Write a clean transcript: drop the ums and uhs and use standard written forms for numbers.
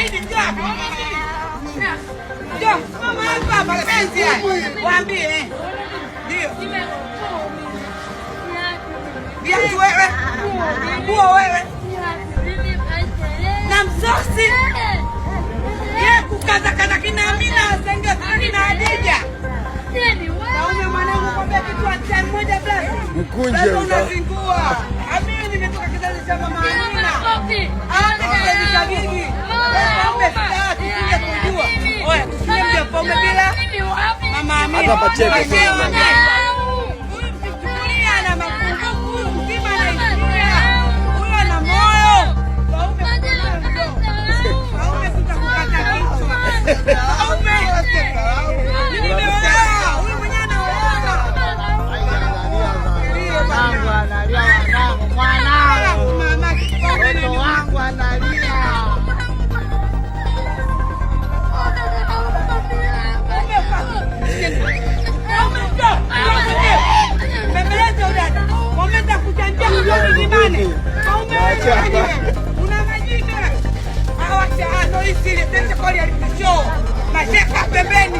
Saidi njoo hapa. Njoo, mama hapa mapenzi haya. Waambie. Ndio. Viatu wewe. Nguo wewe. Na msosi. Yeye kukaza kina Amina Sengeti na Hadija. Naume mwanangu kwambia kitu cha mmoja blaza. Mkunje unazingua. Amina nimetoka kizazi cha mama Amina. Hata kizazi cha Gigi. Pombe sasa tuje kujua. Oya, tusinywe pombe bila mama Amina. Hata pacheke sana. Huyu mchukulia na mapungufu, mzima na hisia. Huyu ana moyo. Waume kutakukata kichwa. Waume. Huyu mwenyewe anaoa. Wangu analia, wanangu mwanangu. Mtoto wangu analia. Una majina. Awacha ano isile tete koli alipisho. Masheka pembeni.